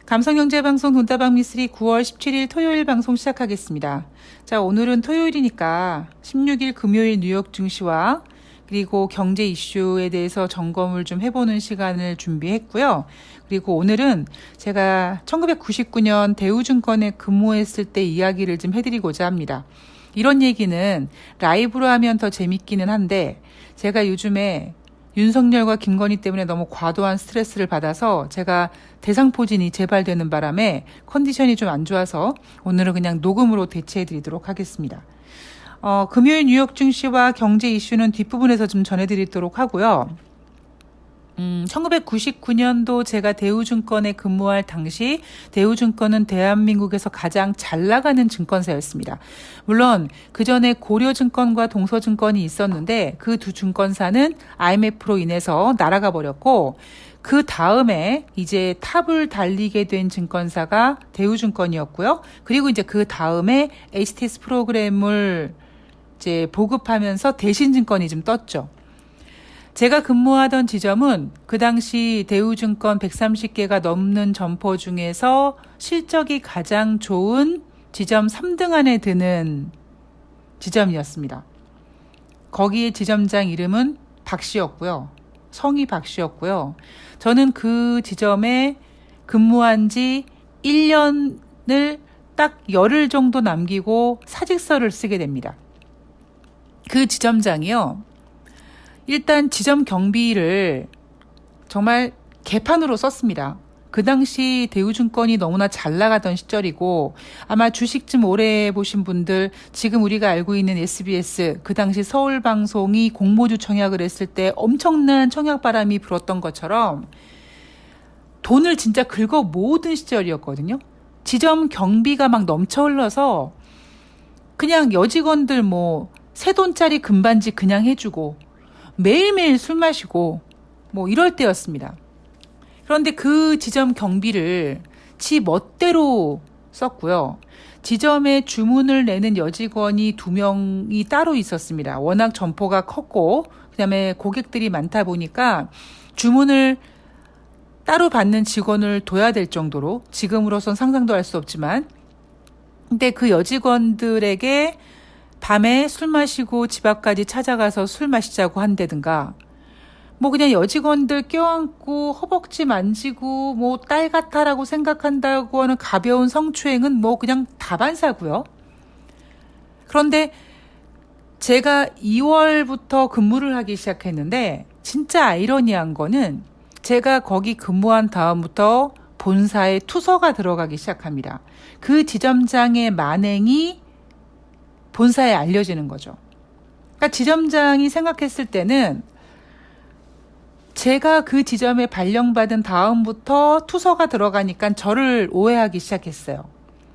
감성경제방송 돈다방 미스리 9월 17일 토요일 방송 시작하겠습니다. 자, 오늘은 토요일이니까 16일 금요일 뉴욕 증시와 그리고 경제 이슈에 대해서 점검을 좀 해보는 시간을 준비했고요. 그리고 오늘은 제가 1999년 대우증권에 근무했을 때 이야기를 좀 해드리고자 합니다. 이런 얘기는 라이브로 하면 더 재밌기는 한데 제가 요즘에 윤석열과 김건희 때문에 너무 과도한 스트레스를 받아서 제가 대상포진이 재발되는 바람에 컨디션이 좀 안 좋아서 오늘은 그냥 녹음으로 대체해드리도록 하겠습니다. 금요일 뉴욕 증시와 경제 이슈는 뒷부분에서 좀 전해드리도록 하고요. 1999년도 제가 대우증권에 근무할 당시 대우증권은 대한민국에서 가장 잘 나가는 증권사였습니다. 물론 그 전에 고려증권과 동서증권이 있었는데 그 두 증권사는 IMF로 인해서 날아가 버렸고 그 다음에 이제 탑을 달리게 된 증권사가 대우증권이었고요. 그리고 이제 그 다음에 HTS 프로그램을 이제 보급하면서 대신증권이 좀 떴죠. 제가 근무하던 지점은 그 당시 대우증권 130개가 넘는 점포 중에서 실적이 가장 좋은 지점 3등 안에 드는 지점이었습니다. 거기에 지점장 이름은 박씨였고요. 성이 박씨였고요. 저는 그 지점에 근무한 지 1년을 딱 열흘 정도 남기고 사직서를 쓰게 됩니다. 그 지점장이요. 일단 지점 경비를 정말 개판으로 썼습니다. 그 당시 대우증권이 너무나 잘 나가던 시절이고 아마 주식 좀 오래 보신 분들 지금 우리가 알고 있는 SBS 그 당시 서울방송이 공모주 청약을 했을 때 엄청난 청약바람이 불었던 것처럼 돈을 진짜 긁어 모으던 시절이었거든요. 지점 경비가 막 넘쳐 흘러서 그냥 여직원들 뭐 $3 금반지 그냥 해주고 매일매일 술 마시고 뭐 이럴 때였습니다. 그런데 그 지점 경비를 지 멋대로 썼고요. 지점에 주문을 내는 여직원이 2명이 따로 있었습니다. 워낙 점포가 컸고 그다음에 고객들이 많다 보니까 주문을 따로 받는 직원을 둬야 될 정도로 지금으로선 상상도 할 수 없지만 근데 그 여직원들에게 밤에 술 마시고 집 앞까지 찾아가서 술 마시자고 한다든가 뭐 그냥 여직원들 껴안고 허벅지 만지고 뭐 딸 같아라고 생각한다고 하는 가벼운 성추행은 뭐 그냥 다반사고요. 그런데 제가 2월부터 근무를 하기 시작했는데 진짜 아이러니한 거는 제가 거기 근무한 다음부터 본사에 투서가 들어가기 시작합니다. 그 지점장의 만행이 본사에 알려지는 거죠. 그러니까 지점장이 생각했을 때는 제가 그 지점에 발령받은 다음부터 투서가 들어가니까 저를 오해하기 시작했어요.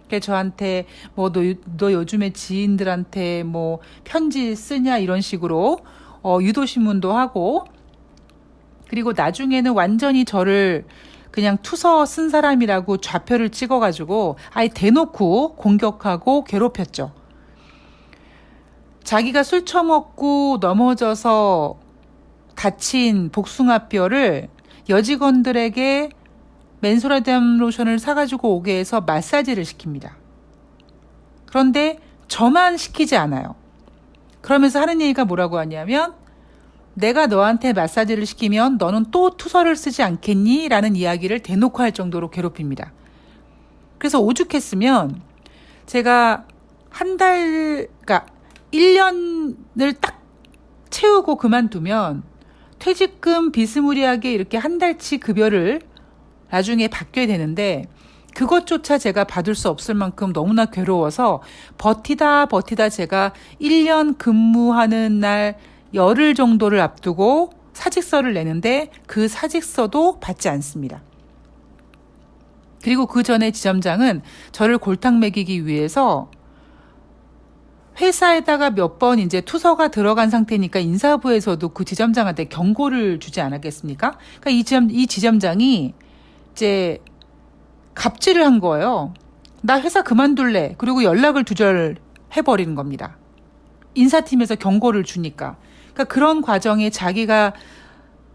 그래서 저한테 뭐 너 요즘에 지인들한테 뭐 편지 쓰냐 이런 식으로 유도신문도 하고 그리고 나중에는 완전히 저를 그냥 투서 쓴 사람이라고 좌표를 찍어가지고 아예 대놓고 공격하고 괴롭혔죠. 자기가 술 처먹고 넘어져서 다친 복숭아뼈를 여직원들에게 맨소라담 로션을 사가지고 오게 해서 마사지를 시킵니다. 그런데 저만 시키지 않아요. 그러면서 하는 얘기가 뭐라고 하냐면 내가 너한테 마사지를 시키면 너는 또 투서를 쓰지 않겠니? 라는 이야기를 대놓고 할 정도로 괴롭힙니다. 그래서 오죽했으면 제가 그러니까 1년을 딱 채우고 그만두면 퇴직금 비스무리하게 이렇게 한 달치 급여를 나중에 받게 되는데 그것조차 제가 받을 수 없을 만큼 너무나 괴로워서 버티다 제가 1년 근무하는 날 열흘 정도를 앞두고 사직서를 내는데 그 사직서도 받지 않습니다. 그리고 그 전에 지점장은 저를 골탕 먹이기 위해서 회사에다가 몇 번 이제 투서가 들어간 상태니까 인사부에서도 그 지점장한테 경고를 주지 않았겠습니까? 그러니까 이 지점장이 이제 갑질을 한 거예요. 나 회사 그만둘래. 그리고 연락을 두절해버리는 겁니다. 인사팀에서 경고를 주니까. 그러니까 그런 과정에 자기가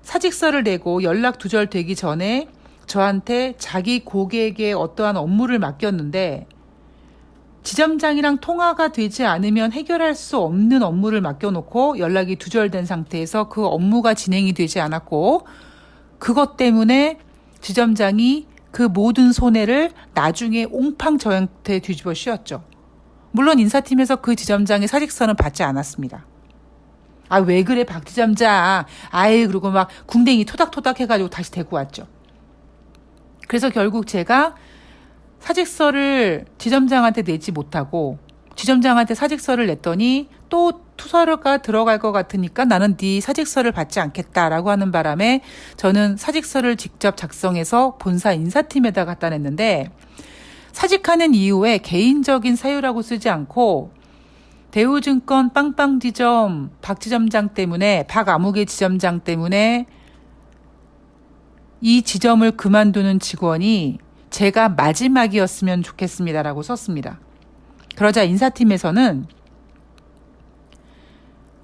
사직서를 내고 연락 두절되기 전에 저한테 자기 고객의 어떠한 업무를 맡겼는데 지점장이랑 통화가 되지 않으면 해결할 수 없는 업무를 맡겨놓고 연락이 두절된 상태에서 그 업무가 진행이 되지 않았고 그것 때문에 지점장이 그 모든 손해를 나중에 옹팡 저한테 뒤집어 씌웠죠. 물론 인사팀에서 그 지점장의 사직서는 받지 않았습니다. 아, 왜 그래 박 지점장. 아이, 그러고 막 궁뎅이 토닥토닥 해가지고 다시 데리고 왔죠. 그래서 결국 제가 사직서를 지점장한테 내지 못하고 지점장한테 사직서를 냈더니 또 투서가 들어갈 것 같으니까 나는 네 사직서를 받지 않겠다라고 하는 바람에 저는 사직서를 직접 작성해서 본사 인사팀에다 갖다 냈는데 사직하는 이후에 개인적인 사유라고 쓰지 않고 대우증권 빵빵지점 박 지점장 때문에 박아무개 지점장 때문에 이 지점을 그만두는 직원이 제가 마지막이었으면 좋겠습니다라고 썼습니다. 그러자 인사팀에서는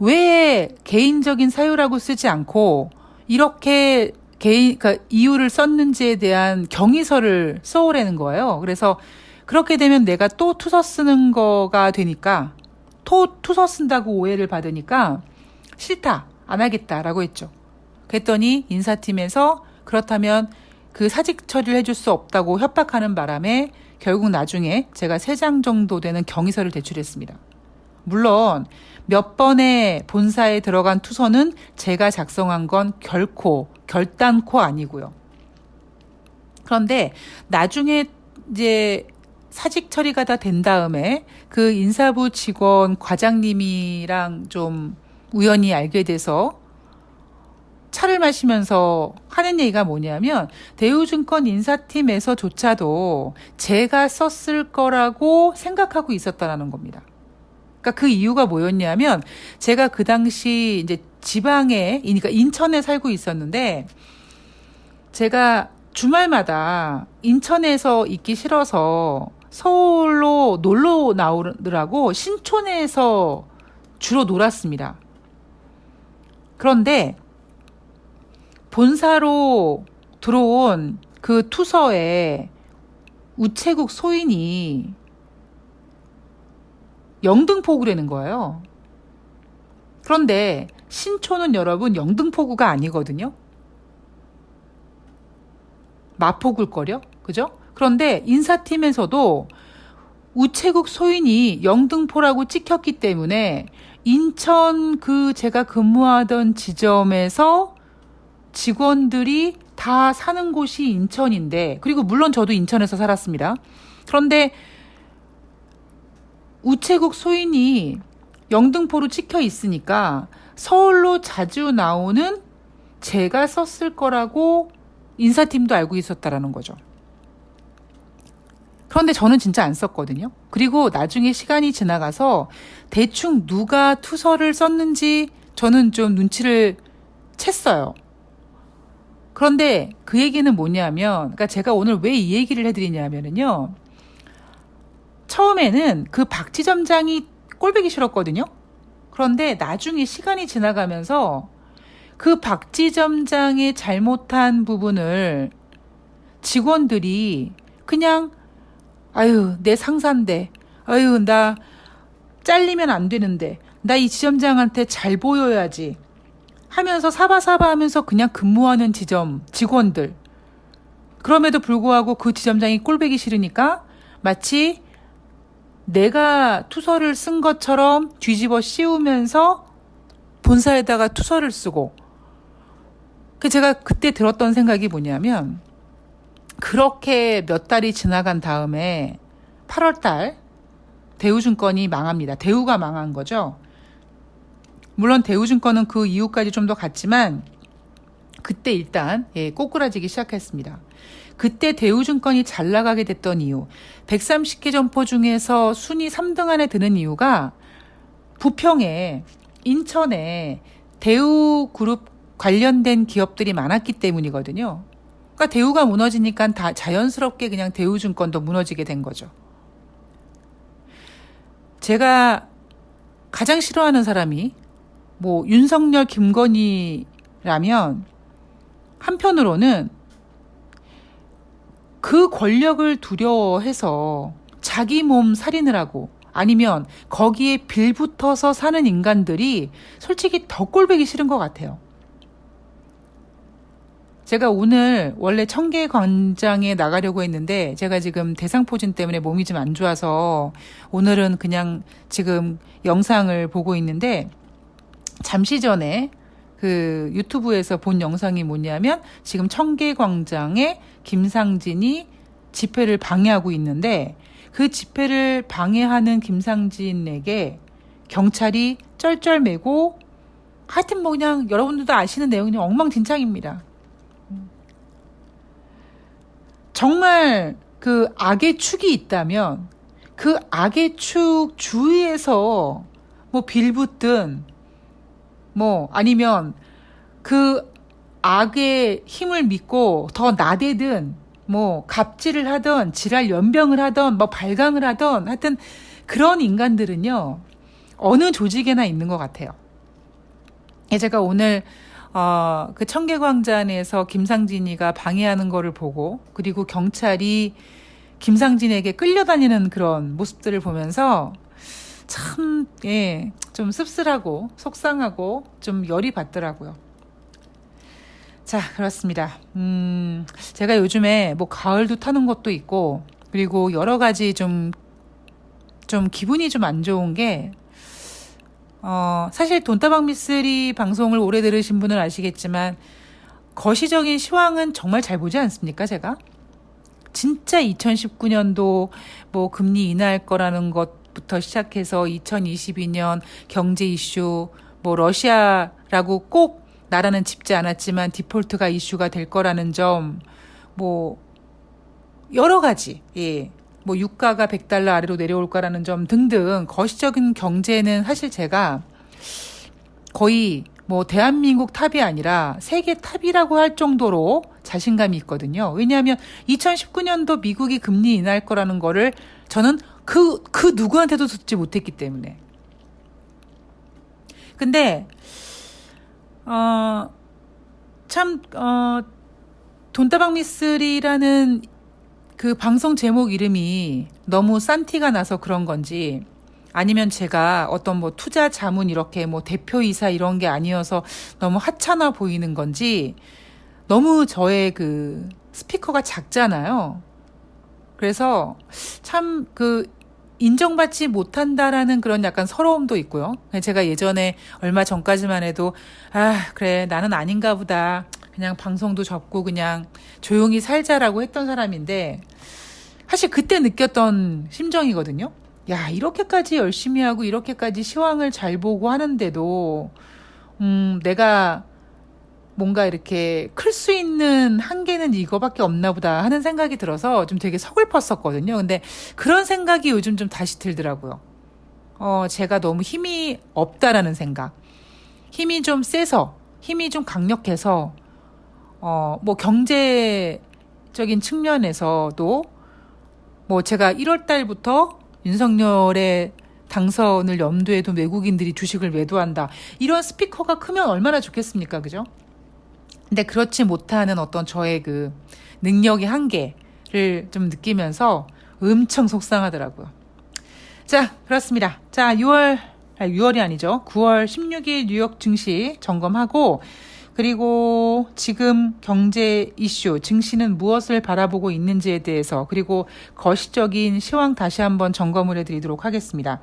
왜 개인적인 사유라고 쓰지 않고 이렇게 그러니까 이유를 썼는지에 대한 경위서를 써오라는 거예요. 그래서 그렇게 되면 내가 또 투서 쓰는 거가 되니까 또 투서 쓴다고 오해를 받으니까 싫다, 안 하겠다라고 했죠. 그랬더니 인사팀에서 그렇다면 그 사직 처리를 해줄 수 없다고 협박하는 바람에 결국 나중에 제가 3장 정도 되는 경위서를 제출했습니다. 물론 몇 번의 본사에 들어간 투서는 제가 작성한 건 결단코 아니고요. 그런데 나중에 이제 사직 처리가 다 된 다음에 그 인사부 직원 과장님이랑 좀 우연히 알게 돼서 차를 마시면서 하는 얘기가 뭐냐면 대우증권 인사팀에서조차도 제가 썼을 거라고 생각하고 있었다라는 겁니다. 그러니까 그 이유가 뭐였냐면 제가 그 당시 이제 지방에, 그러니까 인천에 살고 있었는데 제가 주말마다 인천에서 있기 싫어서 서울로 놀러 나오느라고 신촌에서 주로 놀았습니다. 그런데 본사로 들어온 그 투서에 우체국 소인이 영등포구라는 거예요. 그런데 신촌은 여러분 영등포구가 아니거든요. 마포구일걸요? 그죠? 그런데 인사팀에서도 우체국 소인이 영등포라고 찍혔기 때문에 인천 제가 근무하던 지점에서 직원들이 다 사는 곳이 인천인데, 그리고 물론 저도 인천에서 살았습니다. 그런데 우체국 소인이 영등포로 찍혀 있으니까 서울로 자주 나오는 제가 썼을 거라고 인사팀도 알고 있었다라는 거죠. 그런데 저는 진짜 안 썼거든요. 그리고 나중에 시간이 지나가서 대충 누가 투서를 썼는지 저는 좀 눈치를 챘어요. 그런데 그 얘기는 뭐냐면, 그러니까 제가 오늘 왜 이 얘기를 해드리냐면요. 처음에는 그 박 지점장이 꼴보기 싫었거든요. 그런데 나중에 시간이 지나가면서 그 박 지점장의 잘못한 부분을 직원들이 그냥 아유, 내 상사인데, 아유, 나 잘리면 안 되는데, 나 이 지점장한테 잘 보여야지 하면서 사바사바 하면서 그냥 근무하는 직원들. 그럼에도 불구하고 그 지점장이 꼴보기 싫으니까 마치 내가 투서를 쓴 것처럼 뒤집어 씌우면서 본사에다가 투서를 쓰고. 제가 그때 들었던 생각이 뭐냐면, 그렇게 몇 달이 지나간 다음에 8월 달 대우증권이 망합니다. 대우가 망한 거죠. 물론 대우증권은 그 이후까지 좀 더 갔지만 그때 일단 꼬꾸라지기 시작했습니다. 그때 대우증권이 잘 나가게 됐던 이유, 130개 점포 중에서 순위 3등 안에 드는 이유가 부평에, 인천에 대우그룹 관련된 기업들이 많았기 때문이거든요. 그러니까 대우가 무너지니까 다 자연스럽게 그냥 대우증권도 무너지게 된 거죠. 제가 가장 싫어하는 사람이 뭐 윤석열, 김건희라면 한편으로는 그 권력을 두려워해서 자기 몸 살인을 하고 아니면 거기에 빌붙어서 사는 인간들이 솔직히 더 꼴보기 싫은 것 같아요. 제가 오늘 원래 청계광장에 나가려고 했는데 제가 지금 대상포진 때문에 몸이 좀 안 좋아서 오늘은 그냥 지금 영상을 보고 있는데 잠시 전에 그 유튜브에서 본 영상이 뭐냐면 지금 청계광장에 김상진이 집회를 방해하고 있는데 그 집회를 방해하는 김상진에게 경찰이 쩔쩔매고 하여튼 뭐 그냥 여러분들도 아시는 내용이 엉망진창입니다. 정말 그 악의 축이 있다면 그 악의 축 주위에서 뭐 빌붙든 뭐 아니면 그 악의 힘을 믿고 더 나대든 뭐 갑질을 하던 지랄 연병을 하던 뭐 발광을 하던 하여튼 그런 인간들은요 어느 조직에나 있는 것 같아요. 제가 오늘 그 청계광장에서 김상진이가 방해하는 거를 보고 그리고 경찰이 김상진에게 끌려다니는 그런 모습들을 보면서 참, 예, 좀 씁쓸하고 속상하고 좀 열이 받더라고요. 자, 그렇습니다. 제가 요즘에 뭐 가을도 타는 것도 있고 그리고 여러 가지 좀 기분이 좀 안 좋은 게 사실 돈다방 미쓰리 방송을 오래 들으신 분은 아시겠지만 거시적인 시황은 정말 잘 보지 않습니까, 제가? 진짜 2019년도 뭐 금리 인하할 거라는 것부터 시작해서 2022년 경제 이슈, 뭐 러시아라고 꼭 나라는 짚지 않았지만 디폴트가 이슈가 될 거라는 점, 뭐 여러 가지, 예. 뭐 유가가 $100 아래로 내려올 거라는 점 등등 거시적인 경제는 사실 제가 거의 뭐 대한민국 탑이 아니라 세계 탑이라고 할 정도로 자신감이 있거든요. 왜냐하면 2019년도 미국이 금리 인하할 거라는 거를 저는 그 누구한테도 듣지 못했기 때문에. 근데 돈다방 미쓰리라는 그 방송 제목 이름이 너무 싼 티가 나서 그런 건지 아니면 제가 어떤 뭐 투자 자문 이렇게 뭐 대표이사 이런 게 아니어서 너무 하찮아 보이는 건지 너무 저의 그 스피커가 작잖아요. 그래서 참 그 인정받지 못한다라는 그런 약간 서러움도 있고요. 제가 예전에 얼마 전까지만 해도 그래 나는 아닌가 보다. 그냥 방송도 접고 그냥 조용히 살자라고 했던 사람인데 사실 그때 느꼈던 심정이거든요. 야, 이렇게까지 열심히 하고 이렇게까지 시황을 잘 보고 하는데도 내가 뭔가 이렇게 클 수 있는 한계는 이거밖에 없나 보다 하는 생각이 들어서 좀 되게 서글펐었거든요. 근데 그런 생각이 요즘 좀 다시 들더라고요. 제가 너무 힘이 없다라는 생각. 힘이 좀 세서, 힘이 좀 강력해서 뭐 경제적인 측면에서도 뭐 제가 1월 달부터 윤석열의 당선을 염두에 둔 외국인들이 주식을 매도한다. 이런 스피커가 크면 얼마나 좋겠습니까? 그죠? 근데 그렇지 못하는 어떤 저의 그 능력의 한계를 좀 느끼면서 엄청 속상하더라고요. 자, 그렇습니다. 자, 6월이 아니죠. 9월 16일 뉴욕 증시 점검하고 그리고 지금 경제 이슈, 증시는 무엇을 바라보고 있는지에 대해서 그리고 거시적인 시황 다시 한번 점검을 해드리도록 하겠습니다.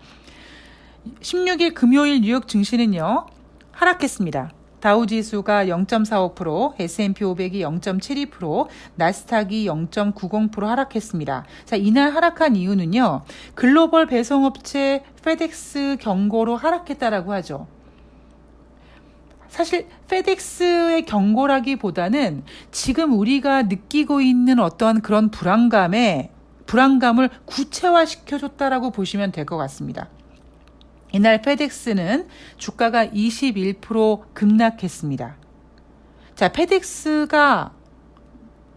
16일 금요일 뉴욕 증시는요. 하락했습니다. 다우지수가 0.45%, S&P 500이 0.72%, 나스닥이 0.90% 하락했습니다. 자, 이날 하락한 이유는요. 글로벌 배송업체 페덱스 경고로 하락했다라고 하죠. 사실 페덱스의 경고라기보다는 지금 우리가 느끼고 있는 어떠한 그런 불안감을 구체화시켜줬다라고 보시면 될 것 같습니다. 이날 페덱스는 주가가 21% 급락했습니다. 자, 페덱스가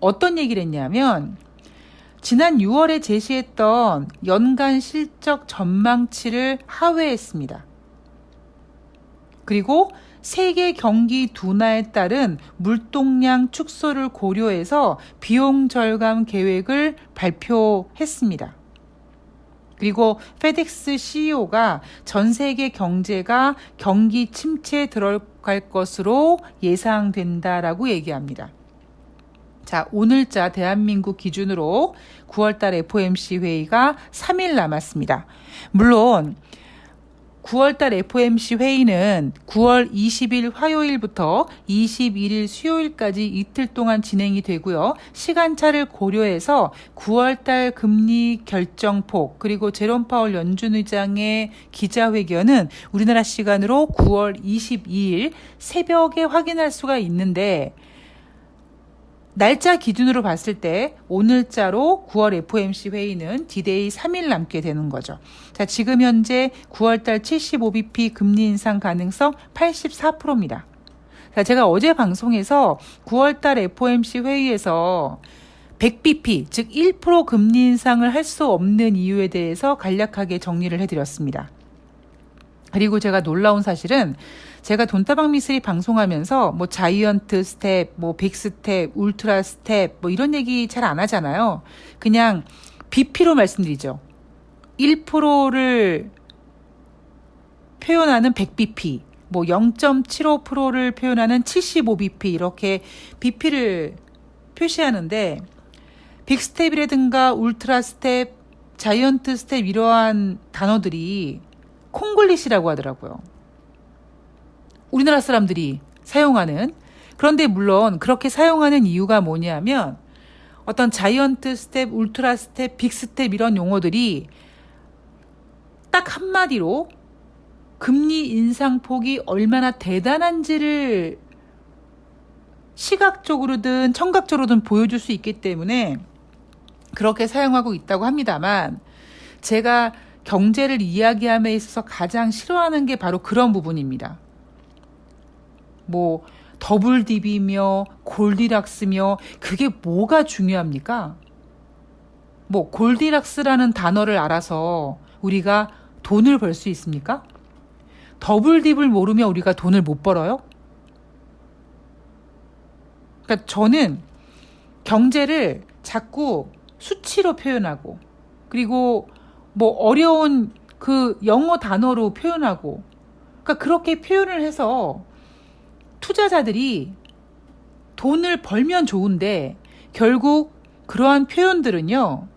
어떤 얘기를 했냐면 지난 6월에 제시했던 연간 실적 전망치를 하회했습니다. 그리고 세계 경기 둔화에 따른 물동량 축소를 고려해서 비용 절감 계획을 발표했습니다. 그리고 페덱스 CEO가 전 세계 경제가 경기 침체에 들어갈 것으로 예상된다라고 얘기합니다. 자, 오늘자 대한민국 기준으로 9월달 FOMC 회의가 3일 남았습니다. 물론 9월달 FOMC 회의는 9월 20일 화요일부터 21일 수요일까지 이틀 동안 진행이 되고요. 시간차를 고려해서 9월달 금리 결정폭 그리고 제롬 파월 연준 의장의 기자회견은 우리나라 시간으로 9월 22일 새벽에 확인할 수가 있는데 날짜 기준으로 봤을 때 오늘자로 9월 FOMC 회의는 디데이 3일 남게 되는 거죠. 자, 지금 현재 9월달 75bp 금리 인상 가능성 84%입니다. 자, 제가 어제 방송에서 9월달 FOMC 회의에서 100bp, 즉 1% 금리 인상을 할 수 없는 이유에 대해서 간략하게 정리를 해드렸습니다. 그리고 제가 놀라운 사실은 제가 돈다방 미스리 방송하면서 뭐 자이언트 스텝, 뭐 빅 스텝, 울트라 스텝 뭐 이런 얘기 잘 안 하잖아요. 그냥 BP로 말씀드리죠. 1%를 표현하는 100bp, 뭐 0.75%를 표현하는 75bp 이렇게 BP를 표시하는데 빅 스텝이라든가 울트라 스텝, 자이언트 스텝 이러한 단어들이 콩글리시라고 하더라고요. 우리나라 사람들이 사용하는. 그런데 물론 그렇게 사용하는 이유가 뭐냐면 어떤 자이언트 스텝, 울트라 스텝, 빅 스텝 이런 용어들이 딱 한마디로 금리 인상폭이 얼마나 대단한지를 시각적으로든 청각적으로든 보여줄 수 있기 때문에 그렇게 사용하고 있다고 합니다만 제가 경제를 이야기함에 있어서 가장 싫어하는 게 바로 그런 부분입니다. 뭐 더블 딥이며 골디락스며 그게 뭐가 중요합니까? 뭐 골디락스라는 단어를 알아서 우리가 돈을 벌 수 있습니까? 더블 딥을 모르면 우리가 돈을 못 벌어요? 그러니까 저는 경제를 자꾸 수치로 표현하고 그리고 뭐 어려운 그 영어 단어로 표현하고 그러니까 그렇게 표현을 해서 투자자들이 돈을 벌면 좋은데 결국 그러한 표현들은요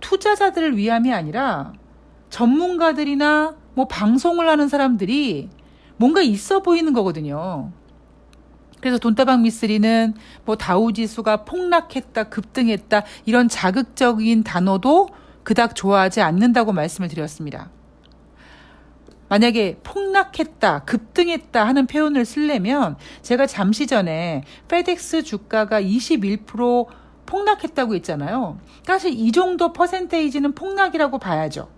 투자자들을 위함이 아니라 전문가들이나 뭐 방송을 하는 사람들이 뭔가 있어 보이는 거거든요. 그래서 돈다방 미쓰리는 뭐 다우지수가 폭락했다, 급등했다 이런 자극적인 단어도 그닥 좋아하지 않는다고 말씀을 드렸습니다. 만약에 폭락했다, 급등했다 하는 표현을 쓰려면 제가 잠시 전에 페덱스 주가가 21% 폭락했다고 했잖아요. 사실 이 정도 퍼센테이지는 폭락이라고 봐야죠.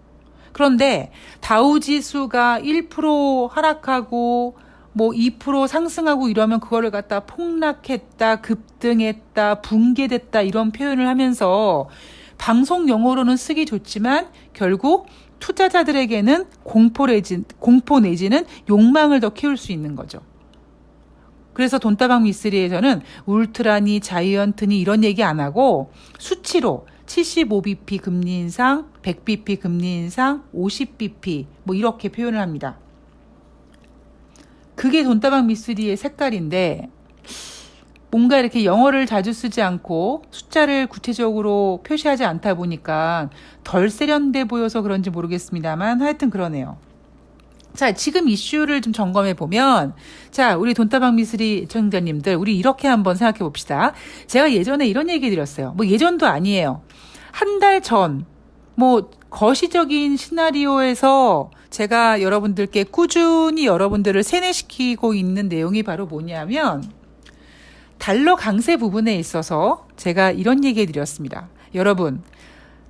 그런데 다우지수가 1% 하락하고 뭐 2% 상승하고 이러면 그거를 갖다 폭락했다, 급등했다, 붕괴됐다 이런 표현을 하면서 방송 용어로는 쓰기 좋지만 결국 투자자들에게는 공포 내지는 욕망을 더 키울 수 있는 거죠. 그래서 돈다방 미쓰리에서는 울트라니 자이언트니 이런 얘기 안 하고 수치로 75bp 금리 인상, 100bp 금리 인상, 50bp 뭐 이렇게 표현을 합니다. 그게 돈다방 미쓰리의 색깔인데 뭔가 이렇게 영어를 자주 쓰지 않고 숫자를 구체적으로 표시하지 않다 보니까 덜 세련돼 보여서 그런지 모르겠습니다만 하여튼 그러네요. 자, 지금 이슈를 좀 점검해 보면 자, 우리 돈다방 미쓰리 청자님들 우리 이렇게 한번 생각해 봅시다. 제가 예전에 이런 얘기 드렸어요. 뭐 예전도 아니에요. 한 달 전 뭐 거시적인 시나리오에서 제가 여러분들께 꾸준히 여러분들을 세뇌시키고 있는 내용이 바로 뭐냐면 달러 강세 부분에 있어서 제가 이런 얘기 해드렸습니다. 여러분,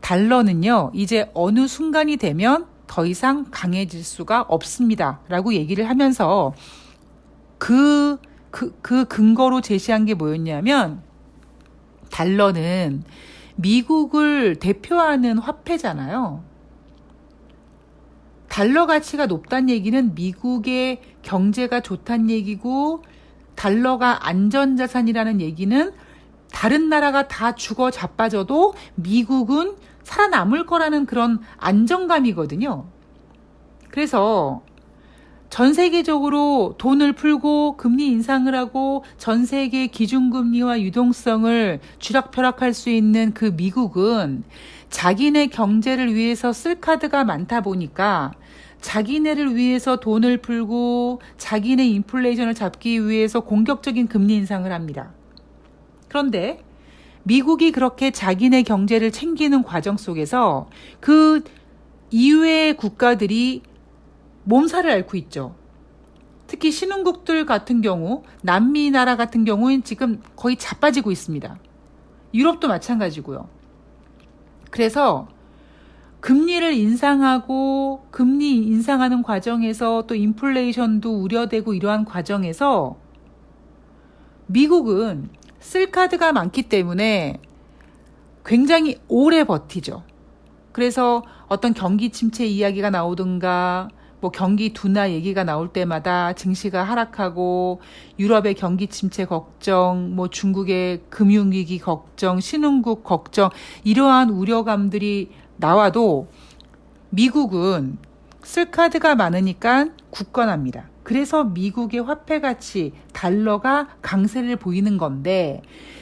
달러는요, 이제 어느 순간이 되면 더 이상 강해질 수가 없습니다. 라고 얘기를 하면서 그 근거로 제시한 게 뭐였냐면 달러는 미국을 대표하는 화폐잖아요. 달러 가치가 높다는 얘기는 미국의 경제가 좋다는 얘기고, 달러가 안전자산이라는 얘기는 다른 나라가 다 죽어 자빠져도 미국은 살아남을 거라는 그런 안정감이거든요. 그래서 전 세계적으로 돈을 풀고 금리 인상을 하고 전 세계 기준금리와 유동성을 쥐락펴락할 수 있는 그 미국은 자기네 경제를 위해서 쓸 카드가 많다 보니까 자기네를 위해서 돈을 풀고 자기네 인플레이션을 잡기 위해서 공격적인 금리 인상을 합니다. 그런데 미국이 그렇게 자기네 경제를 챙기는 과정 속에서 그 이외의 국가들이 몸살을 앓고 있죠. 특히 신흥국들 같은 경우, 남미 나라 같은 경우는 지금 거의 자빠지고 있습니다. 유럽도 마찬가지고요. 그래서 금리를 인상하고 금리 인상하는 과정에서 또 인플레이션도 우려되고 이러한 과정에서 미국은 쓸 카드가 많기 때문에 굉장히 오래 버티죠. 그래서 어떤 경기 침체 이야기가 나오든가 뭐 경기 둔화 얘기가 나올 때마다 증시가 하락하고 유럽의 경기 침체 걱정, 뭐 중국의 금융위기 걱정, 신흥국 걱정 이러한 우려감들이 나와도 미국은 쓸 카드가 많으니까 굳건합니다. 그래서 미국의 화폐 가치, 달러가 강세를 보이는 건데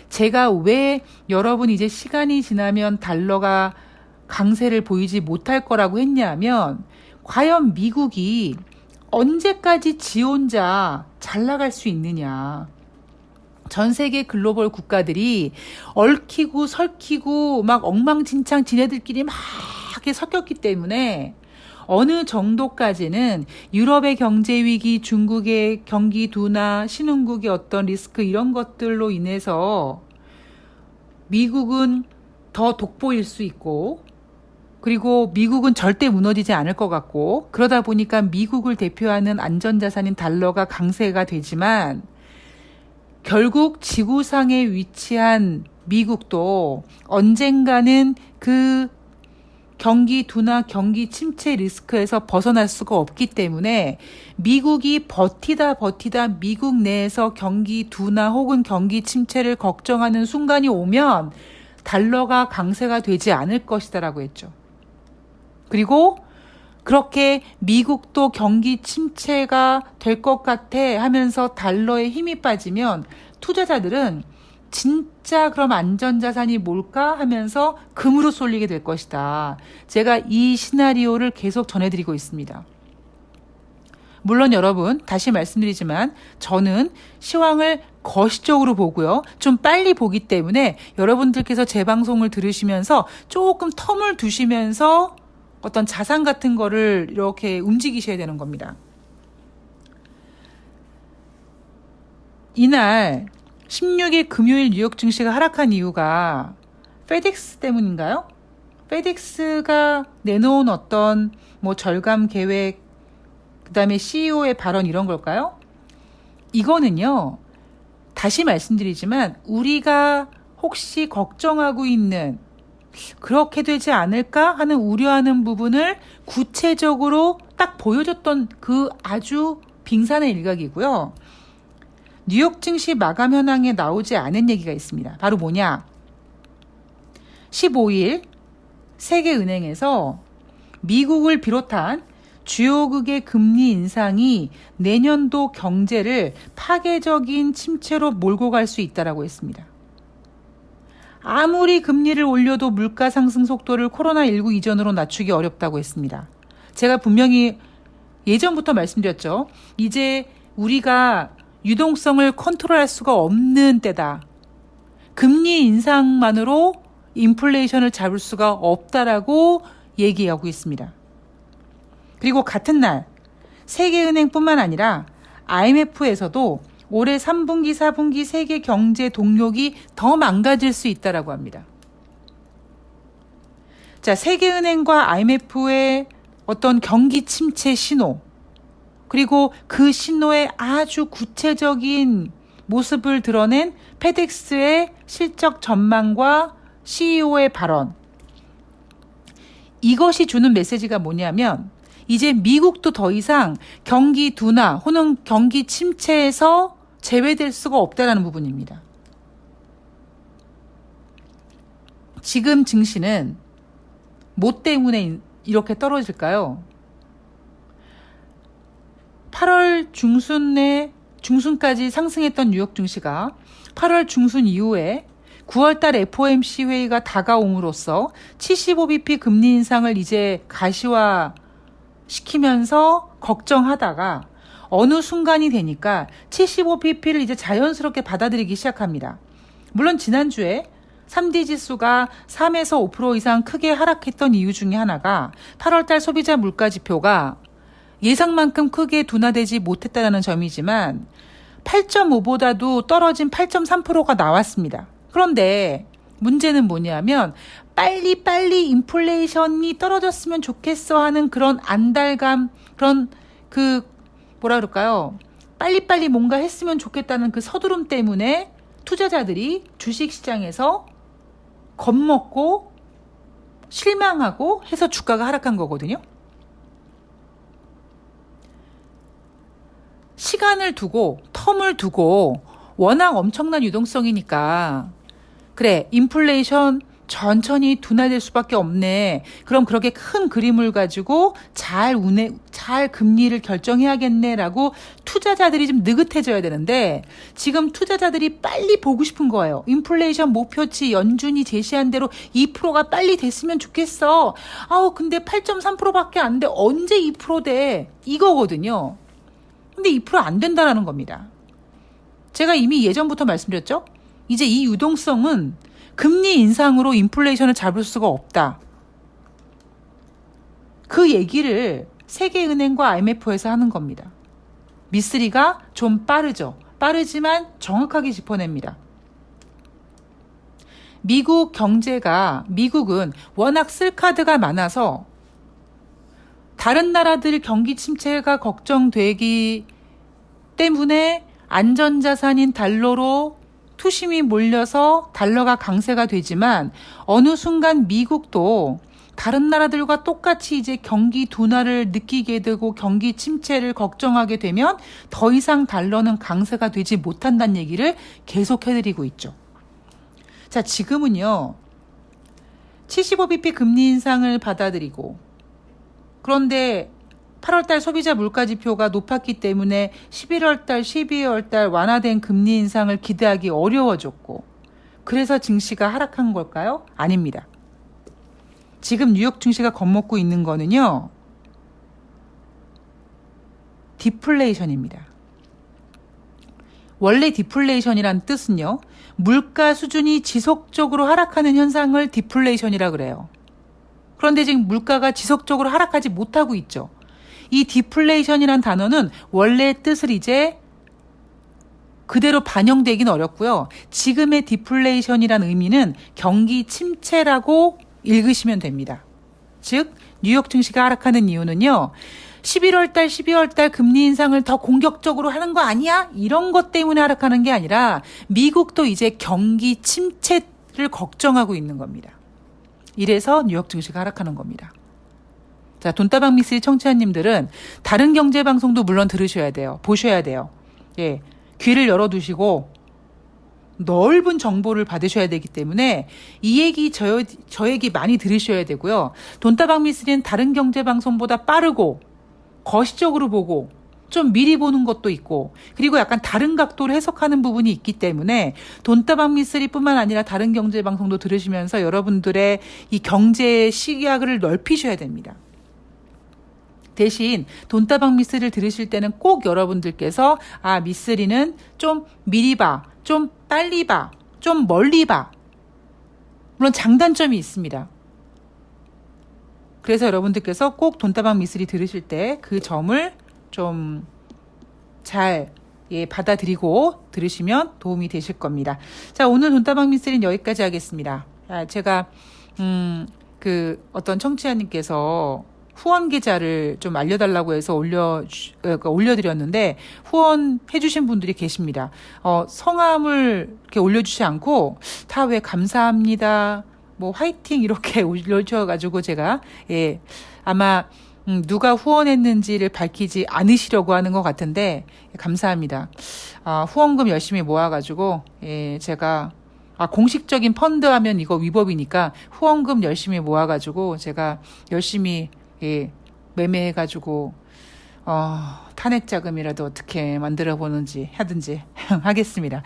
제가 왜 여러분 이제 시간이 지나면 달러가 강세를 보이지 못할 거라고 했냐면 과연 미국이 언제까지 지 혼자 잘 나갈 수 있느냐. 전 세계 글로벌 국가들이 얽히고 설키고 막 엉망진창 지네들끼리 막 이렇게 섞였기 때문에 어느 정도까지는 유럽의 경제 위기, 중국의 경기 둔화, 신흥국의 어떤 리스크 이런 것들로 인해서 미국은 더 돋보일 수 있고 그리고 미국은 절대 무너지지 않을 것 같고 그러다 보니까 미국을 대표하는 안전자산인 달러가 강세가 되지만 결국 지구상에 위치한 미국도 언젠가는 그 경기 둔화, 경기 침체 리스크에서 벗어날 수가 없기 때문에 미국이 버티다 미국 내에서 경기 둔화 혹은 경기 침체를 걱정하는 순간이 오면 달러가 강세가 되지 않을 것이다라고 했죠. 그리고 그렇게 미국도 경기 침체가 될 것 같아 하면서 달러에 힘이 빠지면 투자자들은 진짜 그럼 안전자산이 뭘까 하면서 금으로 쏠리게 될 것이다. 제가 이 시나리오를 계속 전해드리고 있습니다. 물론 여러분 다시 말씀드리지만 저는 시황을 거시적으로 보고요. 좀 빨리 보기 때문에 여러분들께서 제 방송을 들으시면서 조금 텀을 두시면서 어떤 자산 같은 거를 이렇게 움직이셔야 되는 겁니다. 이날 16일 금요일 뉴욕 증시가 하락한 이유가 페덱스 때문인가요? 페덱스가 내놓은 어떤 뭐 절감 계획, 그 다음에 CEO의 발언 이런 걸까요? 이거는요, 다시 말씀드리지만 우리가 혹시 걱정하고 있는 그렇게 되지 않을까 하는 우려하는 부분을 구체적으로 딱 보여줬던 그 아주 빙산의 일각이고요. 뉴욕 증시 마감 현황에 나오지 않은 얘기가 있습니다. 바로 뭐냐? 15일 세계은행에서 미국을 비롯한 주요국의 금리 인상이 내년도 경제를 파괴적인 침체로 몰고 갈 수 있다라고 했습니다. 아무리 금리를 올려도 물가 상승 속도를 코로나19 이전으로 낮추기 어렵다고 했습니다. 제가 분명히 예전부터 말씀드렸죠. 이제 우리가 유동성을 컨트롤할 수가 없는 때다. 금리 인상만으로 인플레이션을 잡을 수가 없다라고 얘기하고 있습니다. 그리고 같은 날 세계은행뿐만 아니라 IMF에서도 올해 3분기, 4분기 세계 경제 동력이 더 망가질 수 있다라고 합니다. 자, 세계은행과 IMF의 어떤 경기 침체 신호, 그리고 그 신호의 아주 구체적인 모습을 드러낸 페덱스의 실적 전망과 CEO의 발언. 이것이 주는 메시지가 뭐냐면 이제 미국도 더 이상 경기 둔화 혹은 경기 침체에서 제외될 수가 없다는 부분입니다. 지금 증시는 뭐 때문에 이렇게 떨어질까요? 8월 중순까지 상승했던 뉴욕 증시가 8월 중순 이후에 9월달 FOMC 회의가 다가옴으로써 75bp 금리 인상을 이제 가시화시키면서 걱정하다가 어느 순간이 되니까 75bp를 이제 자연스럽게 받아들이기 시작합니다. 물론 지난주에 3D 지수가 3에서 5% 이상 크게 하락했던 이유 중에 하나가 8월달 소비자 물가 지표가 예상만큼 크게 둔화되지 못했다는 점이지만 8.5보다도 떨어진 8.3%가 나왔습니다. 그런데 문제는 뭐냐면 빨리 인플레이션이 떨어졌으면 좋겠어 하는 그런 안달감, 그런 뭐라 그럴까요? 빨리 뭔가 했으면 좋겠다는 그 서두름 때문에 투자자들이 주식시장에서 겁먹고 실망하고 해서 주가가 하락한 거거든요. 시간을 두고 텀을 두고 워낙 엄청난 유동성이니까 그래 인플레이션 천천히 둔화될 수밖에 없네. 그럼 그렇게 큰 그림을 가지고 잘 금리를 결정해야겠네라고 투자자들이 좀 느긋해져야 되는데 지금 투자자들이 빨리 보고 싶은 거예요. 인플레이션 목표치 연준이 제시한 대로 2%가 빨리 됐으면 좋겠어. 근데 8.3%밖에 안 돼. 언제 2% 돼? 이거거든요. 근데 2% 안 된다라는 겁니다. 제가 이미 예전부터 말씀드렸죠? 이제 이 유동성은 금리 인상으로 인플레이션을 잡을 수가 없다. 그 얘기를 세계은행과 IMF에서 하는 겁니다. 미쓰리가 좀 빠르죠. 빠르지만 정확하게 짚어냅니다. 미국은 워낙 쓸 카드가 많아서 다른 나라들 경기 침체가 걱정되기 때문에 안전자산인 달러로 투심이 몰려서 달러가 강세가 되지만 어느 순간 미국도 다른 나라들과 똑같이 이제 경기 둔화를 느끼게 되고 경기 침체를 걱정하게 되면 더 이상 달러는 강세가 되지 못한다는 얘기를 계속 해드리고 있죠. 자, 지금은요. 75bp 금리 인상을 받아들이고 그런데 8월달 소비자 물가지표가 높았기 때문에 11월달, 12월달 완화된 금리 인상을 기대하기 어려워졌고 그래서 증시가 하락한 걸까요? 아닙니다. 지금 뉴욕 증시가 겁먹고 있는 거는요. 디플레이션입니다. 원래 디플레이션이란 뜻은요. 물가 수준이 지속적으로 하락하는 현상을 디플레이션이라 그래요. 그런데 지금 물가가 지속적으로 하락하지 못하고 있죠. 이 디플레이션이란 단어는 원래 뜻을 이제 그대로 반영되긴 어렵고요. 지금의 디플레이션이란 의미는 경기 침체라고 읽으시면 됩니다. 즉 뉴욕 증시가 하락하는 이유는요. 11월달, 12월달 금리 인상을 더 공격적으로 하는 거 아니야? 이런 것 때문에 하락하는 게 아니라 미국도 이제 경기 침체를 걱정하고 있는 겁니다. 이래서 뉴욕 증시가 하락하는 겁니다. 자, 돈다방 미쓰리 청취자님들은 다른 경제방송도 물론 들으셔야 돼요. 보셔야 돼요. 예, 귀를 열어두시고 넓은 정보를 받으셔야 되기 때문에 이 얘기 저 얘기 많이 들으셔야 되고요. 돈다방 미쓰리는 다른 경제방송보다 빠르고 거시적으로 보고 좀 미리 보는 것도 있고 그리고 약간 다른 각도로 해석하는 부분이 있기 때문에 돈다방 미쓰리뿐만 아니라 다른 경제방송도 들으시면서 여러분들의 이 경제 시각을 넓히셔야 됩니다. 대신 돈다방 미쓰리를 들으실 때는 꼭 여러분들께서 미쓰리는 좀 미리 봐, 좀 빨리 봐, 좀 멀리 봐. 물론 장단점이 있습니다. 그래서 여러분들께서 꼭 돈다방 미쓰리 들으실 때 그 점을 좀 잘 받아들이고 들으시면 도움이 되실 겁니다. 자, 오늘 돈다방 미쓰리는 여기까지 하겠습니다. 제가 어떤 청취자님께서 후원 계좌를 좀 알려달라고 해서 올려드렸는데 후원해주신 분들이 계십니다. 성함을 이렇게 올려주지 않고 다 왜 감사합니다, 뭐 화이팅 이렇게 올려주셔가지고 제가 아마 누가 후원했는지를 밝히지 않으시려고 하는 것 같은데 감사합니다. 후원금 열심히 모아가지고 제가 공식적인 펀드 하면 이거 위법이니까 후원금 열심히 모아가지고 제가 열심히 매매해가지고 탄핵 자금이라도 어떻게 만들어 보는지 하든지 하겠습니다.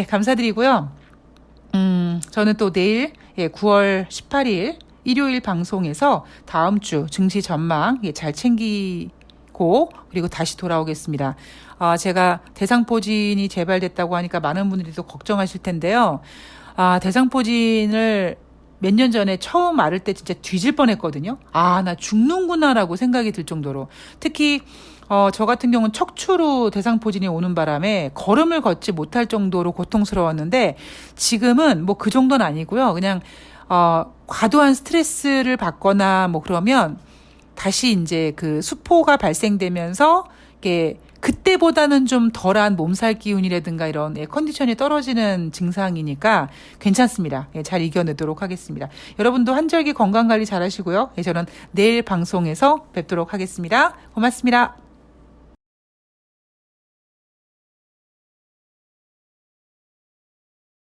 감사드리고요. 저는 또 내일 9월 18일 일요일 방송에서 다음 주 증시 전망 잘 챙기고 그리고 다시 돌아오겠습니다. 제가 대상포진이 재발됐다고 하니까 많은 분들이 또 걱정하실 텐데요. 대상포진을 몇 년 전에 처음 앓을 때 진짜 뒤질 뻔했거든요. 나 죽는구나라고 생각이 들 정도로. 특히 저 같은 경우는 척추로 대상포진이 오는 바람에 걸음을 걷지 못할 정도로 고통스러웠는데 지금은 뭐 그 정도는 아니고요. 그냥 과도한 스트레스를 받거나 뭐 그러면 다시 이제 그 수포가 발생되면서 이게 그때보다는 좀 덜한 몸살 기운이라든가 이런 컨디션이 떨어지는 증상이니까 괜찮습니다. 잘 이겨내도록 하겠습니다. 여러분도 한절기 건강관리 잘 하시고요. 저는 내일 방송에서 뵙도록 하겠습니다. 고맙습니다.